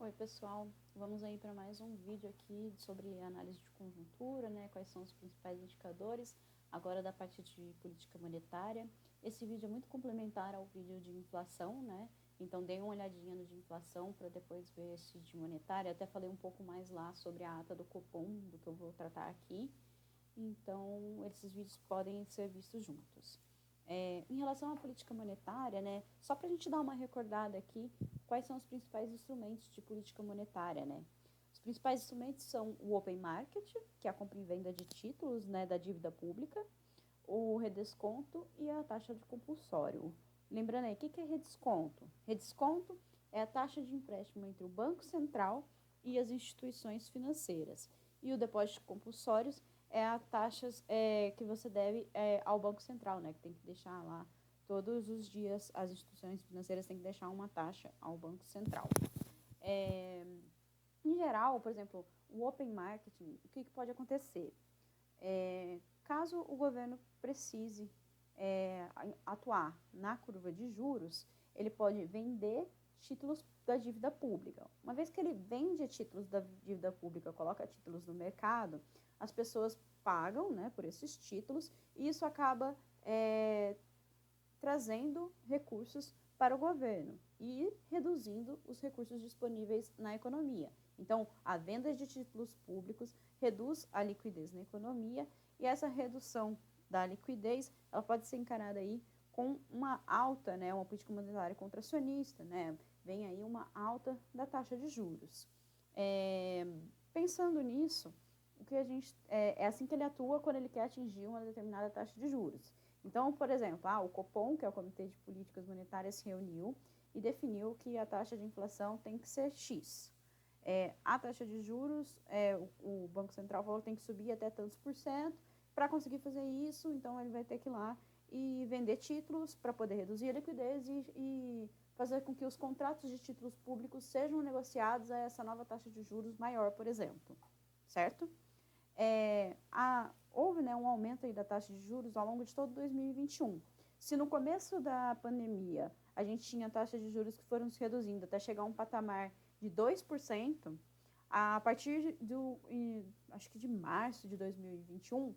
Oi, pessoal. Vamos aí para mais um vídeo aqui sobre análise de conjuntura, né? Quais são os principais indicadores, agora da parte de política monetária. Esse vídeo é muito complementar ao vídeo de inflação, né? Então, dei uma olhadinha no de inflação para depois ver esse de monetária. Até falei um pouco mais lá sobre a ata do Copom, do que eu vou tratar aqui. Então, esses vídeos podem ser vistos juntos. Em relação à política monetária, né, só para a gente dar uma recordada aqui, quais são os principais instrumentos de política monetária, né? Os principais instrumentos são o open market, que é a compra e venda de títulos, né, da dívida pública, o redesconto e a taxa de compulsório. Lembrando aí, o que é redesconto? Redesconto é a taxa de empréstimo entre o Banco Central e as instituições financeiras. E o depósito compulsórios é a taxa que você deve ao Banco Central, né? Que tem que deixar lá todos os dias, as instituições financeiras têm que deixar uma taxa ao Banco Central. Em geral, por exemplo, o open marketing, o que pode acontecer? Caso o governo precise atuar na curva de juros, ele pode vender títulos da dívida pública. Uma vez que ele vende títulos da dívida pública, coloca títulos no mercado, as pessoas pagam, né, por esses títulos e isso acaba trazendo recursos para o governo e reduzindo os recursos disponíveis na economia. Então, a venda de títulos públicos reduz a liquidez na economia e essa redução da liquidez, ela pode ser encarada aí com uma alta, né, uma política monetária contracionista, né, vem aí uma alta da taxa de juros. Pensando nisso, o que a gente é assim que ele atua quando ele quer atingir uma determinada taxa de juros. Então, por exemplo, o Copom, que é o Comitê de Políticas Monetárias, se reuniu e definiu que a taxa de inflação tem que ser X. A taxa de juros, o Banco Central falou que tem que subir até tantos por cento. Para conseguir fazer isso, então ele vai ter que ir lá e vender títulos para poder reduzir a liquidez e fazer com que os contratos de títulos públicos sejam negociados a essa nova taxa de juros maior, por exemplo, certo? Houve, né, um aumento aí da taxa de juros ao longo de todo 2021. Se no começo da pandemia a gente tinha taxas de juros que foram se reduzindo até chegar a um patamar de 2%, a partir acho que de março de 2021,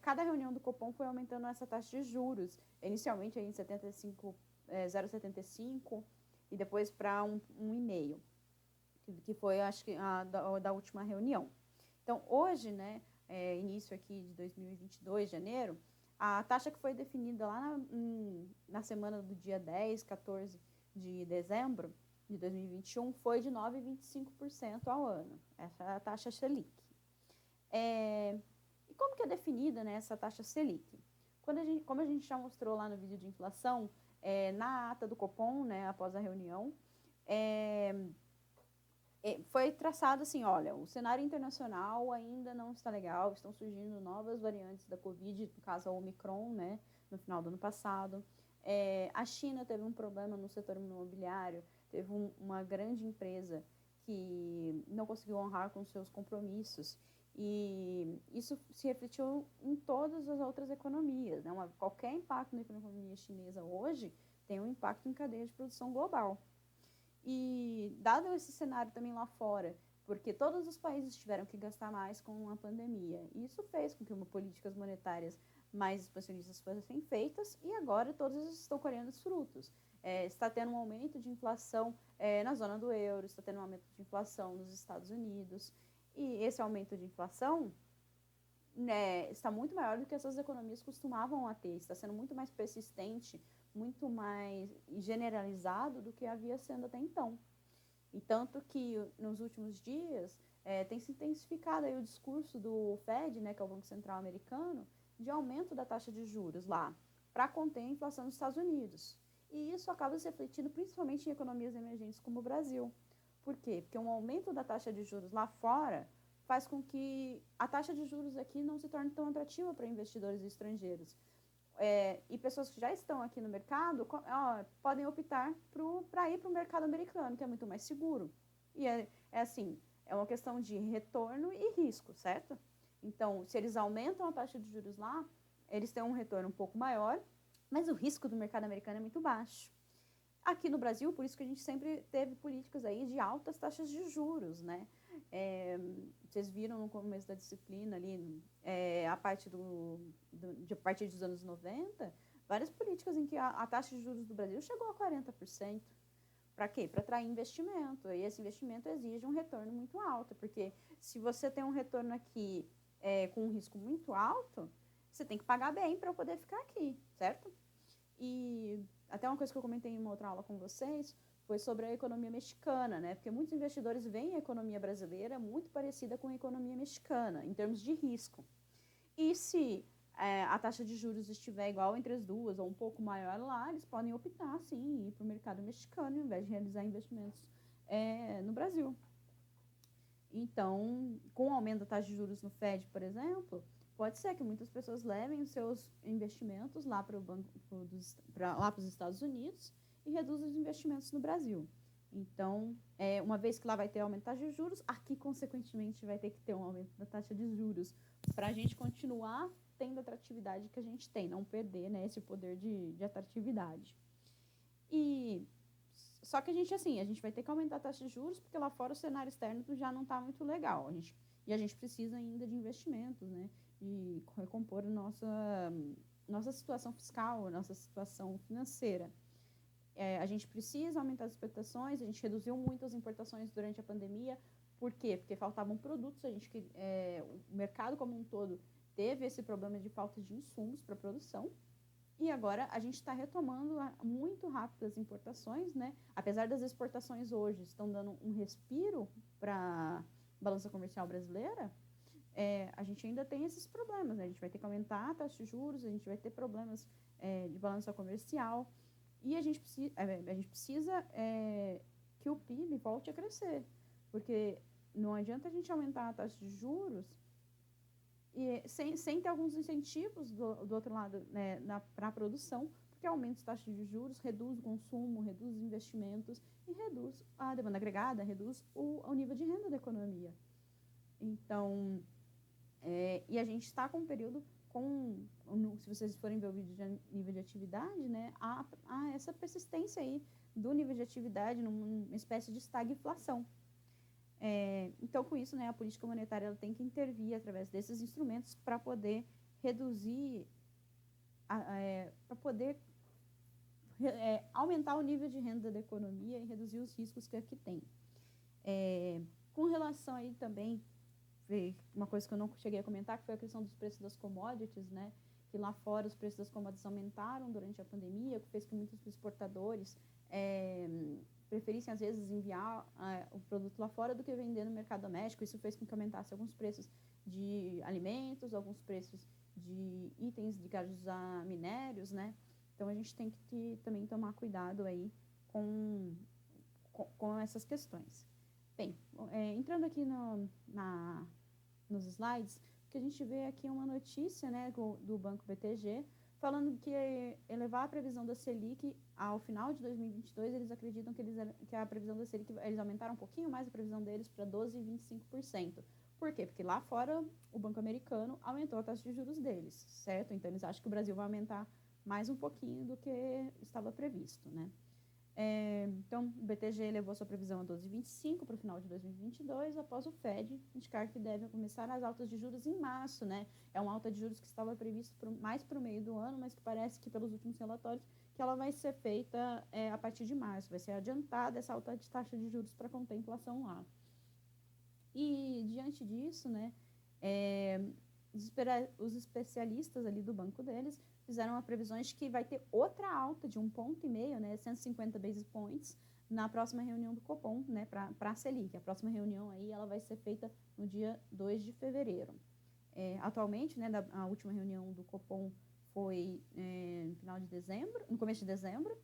cada reunião do Copom foi aumentando essa taxa de juros, inicialmente aí em 0,75 e depois para 1,5, que foi, acho que, da última reunião. Então, hoje, né, início aqui de 2022, janeiro, a taxa que foi definida lá na semana do dia 10, 14 de dezembro de 2021 foi de 9,25% ao ano. Essa é a taxa Selic. E como que é definida, né, essa taxa Selic? Como a gente já mostrou lá no vídeo de inflação, na ata do Copom, né, após a reunião, foi traçado assim, olha, o cenário internacional ainda não está legal, estão surgindo novas variantes da Covid, no caso a Omicron, né, no final do ano passado. A China teve um problema no setor imobiliário, teve uma grande empresa que não conseguiu honrar com seus compromissos. E isso se refletiu em todas as outras economias, né? Qualquer impacto na economia chinesa hoje tem um impacto em cadeia de produção global. E dado esse cenário também lá fora, porque todos os países tiveram que gastar mais com a pandemia, e isso fez com que políticas monetárias mais expansionistas fossem feitas e agora todos estão colhendo os frutos. Está tendo um aumento de inflação na zona do euro, está tendo um aumento de inflação nos Estados Unidos, e esse aumento de inflação, né, está muito maior do que essas economias costumavam a ter, está sendo muito mais persistente, muito mais generalizado do que havia sendo até então. E tanto que nos últimos dias tem se intensificado aí o discurso do Fed, né, que é o Banco Central americano, de aumento da taxa de juros lá, para conter a inflação nos Estados Unidos. E isso acaba se refletindo principalmente em economias emergentes como o Brasil. Por quê? Porque um aumento da taxa de juros lá fora faz com que a taxa de juros aqui não se torne tão atrativa para investidores estrangeiros. E pessoas que já estão aqui no mercado podem optar para ir para o mercado americano, que é muito mais seguro. E assim, é uma questão de retorno e risco, certo? Então, se eles aumentam a taxa de juros lá, eles têm um retorno um pouco maior, mas o risco do mercado americano é muito baixo. Aqui no Brasil, por isso que a gente sempre teve políticas aí de altas taxas de juros, né? Vocês viram no começo da disciplina ali, a partir dos anos 90, várias políticas em que a taxa de juros do Brasil chegou a 40%. Para quê? Para atrair investimento. E esse investimento exige um retorno muito alto, porque se você tem um retorno aqui com um risco muito alto, você tem que pagar bem para poder ficar aqui, certo? E até uma coisa que eu comentei em uma outra aula com vocês foi sobre a economia mexicana, né? Porque muitos investidores veem a economia brasileira muito parecida com a economia mexicana, em termos de risco. E se a taxa de juros estiver igual entre as duas ou um pouco maior lá, eles podem optar, sim, ir para o mercado mexicano, ao invés de realizar investimentos no Brasil. Então, com o aumento da taxa de juros no Fed, por exemplo, pode ser que muitas pessoas levem os seus investimentos lá para os Estados Unidos e reduzam os investimentos no Brasil. Então, uma vez que lá vai ter aumento da taxa de juros, aqui, consequentemente, vai ter que ter um aumento da taxa de juros para a gente continuar tendo a atratividade que a gente tem, não perder, né, esse poder de atratividade. Só que a gente vai ter que aumentar a taxa de juros, porque lá fora o cenário externo já não está muito legal. A gente precisa ainda de investimentos, né? E recompor a nossa situação fiscal, a nossa situação financeira. A gente precisa aumentar as exportações, a gente reduziu muito as importações durante a pandemia. Por quê? Porque faltavam produtos, o mercado como um todo teve esse problema de falta de insumos para a produção. E agora a gente está retomando muito rápido as importações, né? Apesar das exportações hoje estão dando um respiro para a balança comercial brasileira, a gente ainda tem esses problemas, né? A gente vai ter que aumentar a taxa de juros, a gente vai ter problemas de balança comercial e a gente precisa que o PIB volte a crescer, porque não adianta a gente aumentar a taxa de juros e sem ter alguns incentivos do outro lado, né, para a produção, porque aumenta as taxas de juros, reduz o consumo, reduz os investimentos e reduz a demanda agregada, reduz o nível de renda da economia. Então, e a gente está com um período se vocês forem ver o vídeo de nível de atividade, né, há essa persistência aí do nível de atividade numa espécie de estagflação. Então, com isso, né, a política monetária ela tem que intervir através desses instrumentos para poder reduzir, para poder aumentar o nível de renda da economia e reduzir os riscos que aqui tem. Com relação aí também, uma coisa que eu não cheguei a comentar, que foi a questão dos preços das commodities, né, que lá fora os preços das commodities aumentaram durante a pandemia, que fez que muitos exportadores preferissem, às vezes, enviar o produto lá fora do que vender no mercado doméstico. Isso fez com que aumentasse alguns preços de alimentos, alguns preços de itens ligados a minérios, né? Então, a gente tem que também tomar cuidado aí com essas questões. Bem, entrando aqui nos slides, o que a gente vê aqui é uma notícia, né, do Banco BTG, falando que elevar a previsão da Selic ao final de 2022, eles acreditam que a previsão da Selic, eles aumentaram um pouquinho mais a previsão deles para 12,25%. Por quê? Porque lá fora o Banco Americano aumentou a taxa de juros deles, certo? Então eles acham que o Brasil vai aumentar mais um pouquinho do que estava previsto, né? Então, o BTG elevou sua previsão a 12,25 para o final de 2022, após o Fed indicar que deve começar as altas de juros em março, né? É uma alta de juros que estava previsto mais para o meio do ano, mas que parece que, pelos últimos relatórios, que ela vai ser feita a partir de março, vai ser adiantada essa alta de taxa de juros para conter a inflação lá. E, diante disso, né, os especialistas ali do banco deles fizeram previsões de que vai ter outra alta de 1,5 ponto, né, 150 basis points, na próxima reunião do Copom, né, para a Selic. A próxima reunião aí, ela vai ser feita no dia 2 de fevereiro. Atualmente, né, a última reunião do Copom foi no final de dezembro, no começo de dezembro,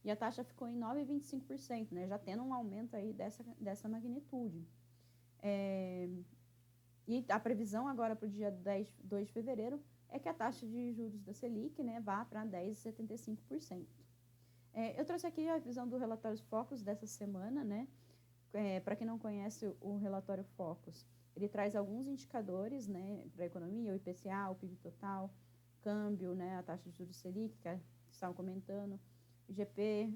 e a taxa ficou em 9,25%, né, já tendo um aumento aí dessa magnitude. E a previsão agora para o dia 2 de fevereiro é que a taxa de juros da Selic, né, vá para 10,75%. Eu trouxe aqui a visão do relatório Focus dessa semana, né? Para quem não conhece o relatório Focus, ele traz alguns indicadores, né, para a economia, o IPCA, o PIB total, câmbio, né, a taxa de juros Selic, que estavam comentando, IGP,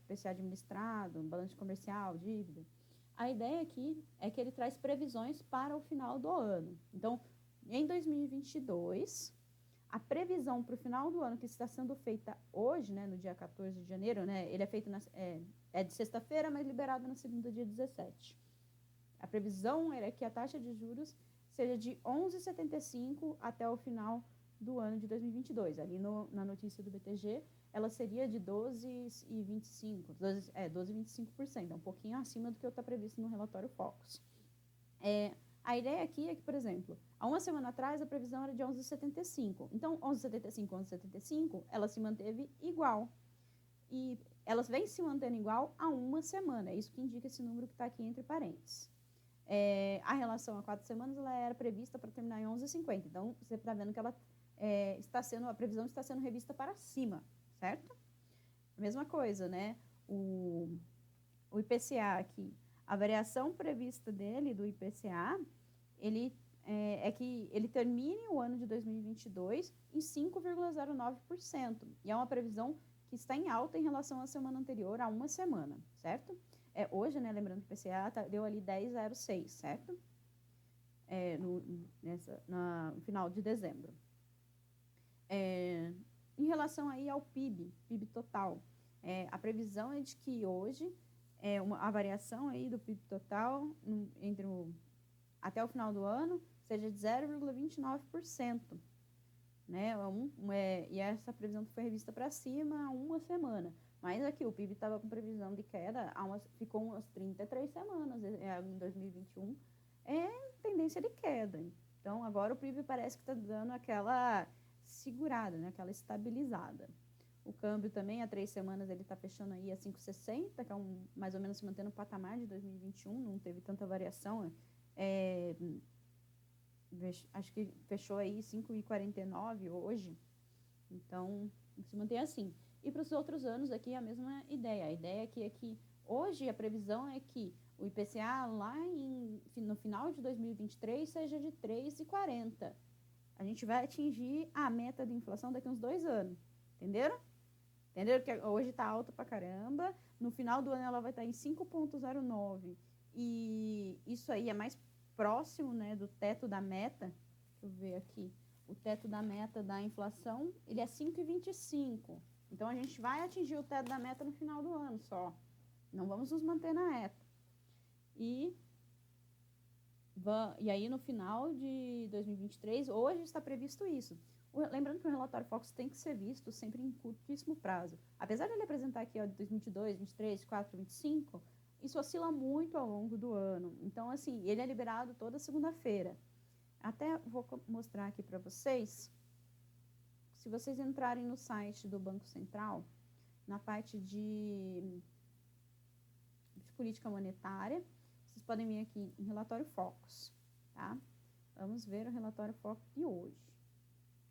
IPCA administrado, balanço comercial, dívida. A ideia aqui é que ele traz previsões para o final do ano. Então, em 2022, a previsão para o final do ano, que está sendo feita hoje, né, no dia 14 de janeiro, né, ele é feito de sexta-feira, mas liberado na segunda, dia 17. A previsão era que a taxa de juros seja de 11,75 até o final do ano de 2022. Ali na notícia do BTG, ela seria de 12,25%, 12,25%, um pouquinho acima do que está previsto no relatório Focus. A ideia aqui é que, por exemplo, há uma semana atrás a previsão era de 11,75. Então, 11,75, 11,75, ela se manteve igual. E elas vêm se mantendo igual há uma semana. É isso que indica esse número que está aqui entre parênteses. A relação a 4 semanas ela era prevista para terminar em 11,50. Então, você está vendo que ela a previsão está sendo revista para cima, certo? A mesma coisa, né? O IPCA aqui, a variação prevista dele, do IPCA, é que ele termine o ano de 2022 em 5,09%. E é uma previsão que está em alta em relação à semana anterior, a uma semana, certo? Hoje, né, lembrando que o IPCA deu ali 10,06, certo? No final de dezembro. Em relação aí ao PIB total, a previsão é de que hoje a variação aí do PIB total até o final do ano seja de 0,29%. Né? E essa previsão foi revista para cima há uma semana. Mas aqui o PIB estava com previsão de queda, ficou umas 33 semanas em 2021, tendência de queda. Então, agora o PIB parece que está dando aquela segurada, né? Aquela estabilizada. O câmbio também, há 3 semanas, ele está fechando aí a 5,60, que é mais ou menos se mantendo no patamar de 2021, não teve tanta variação. Acho que fechou aí 5,49 hoje. Então, se mantém assim. E para os outros anos aqui a mesma ideia. A ideia aqui é que hoje a previsão é que o IPCA lá no final de 2023 seja de 3,40. A gente vai atingir a meta de inflação daqui a uns 2 anos. Entenderam? Entenderam que hoje está alta pra caramba. No final do ano ela vai estar em 5,09. E isso aí é mais próximo, né, do teto da meta. Deixa eu ver aqui. O teto da meta da inflação, ele é 5,25. Então, a gente vai atingir o teto da meta no final do ano só. Não vamos nos manter na meta. E aí, no final de 2023, hoje está previsto isso. Lembrando que o relatório Focus tem que ser visto sempre em curtíssimo prazo. Apesar de ele apresentar aqui, ó, de 2022, 2023, 2024, 2025, isso oscila muito ao longo do ano. Então, assim, ele é liberado toda segunda-feira. Até vou mostrar aqui para vocês. Se vocês entrarem no site do Banco Central, na parte de política monetária, vocês podem vir aqui em relatório Focus, tá? Vamos ver o relatório Focus de hoje,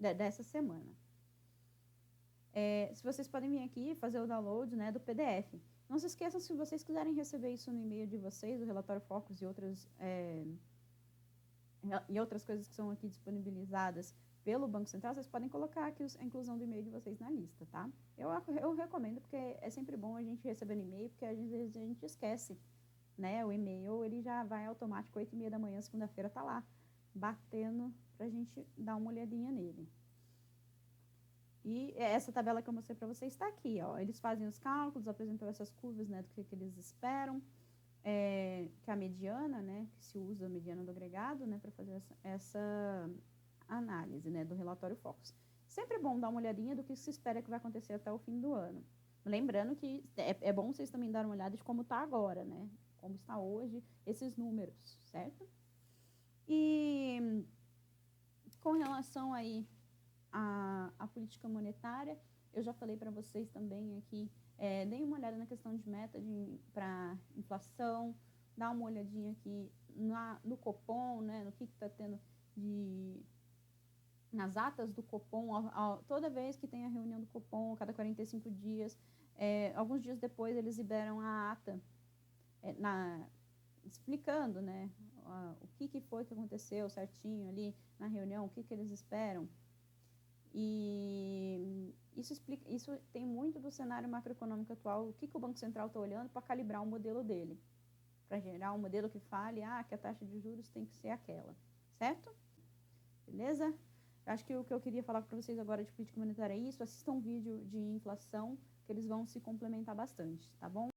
dessa semana. Se vocês podem vir aqui e fazer o download, né, do PDF. Não se esqueçam, se vocês quiserem receber isso no e-mail de vocês, o relatório Focus e outras coisas que são aqui disponibilizadas pelo Banco Central, vocês podem colocar aqui a inclusão do e-mail de vocês na lista, tá? Eu recomendo, porque é sempre bom a gente receber no e-mail, porque às vezes a gente esquece, né? O e-mail, ele já vai automático, 8h30 da manhã, segunda-feira, tá lá, batendo pra gente dar uma olhadinha nele. E essa tabela que eu mostrei para vocês está aqui, ó. Eles fazem os cálculos, apresentam essas curvas, né, do que eles esperam, que é a mediana, né, que se usa a mediana do agregado, né, para fazer essa análise, né, do relatório Focus. Sempre é bom dar uma olhadinha do que se espera que vai acontecer até o fim do ano. Lembrando que é bom vocês também darem uma olhada de como está agora, né, como está hoje esses números, certo? E com relação aí a política monetária, eu já falei para vocês também aqui, deem uma olhada na questão de meta para inflação, dá uma olhadinha aqui no Copom, né, no que está tendo nas atas do Copom, toda vez que tem a reunião do Copom, cada 45 dias, alguns dias depois eles liberam a ata explicando, né, o que foi que aconteceu certinho ali na reunião, o que eles esperam. E isso tem muito do cenário macroeconômico atual, o que o Banco Central está olhando para calibrar o modelo dele, para gerar um modelo que fale que a taxa de juros tem que ser aquela, certo? Beleza? Acho que o que eu queria falar para vocês agora de política monetária é isso. Assistam um vídeo de inflação, que eles vão se complementar bastante, tá bom?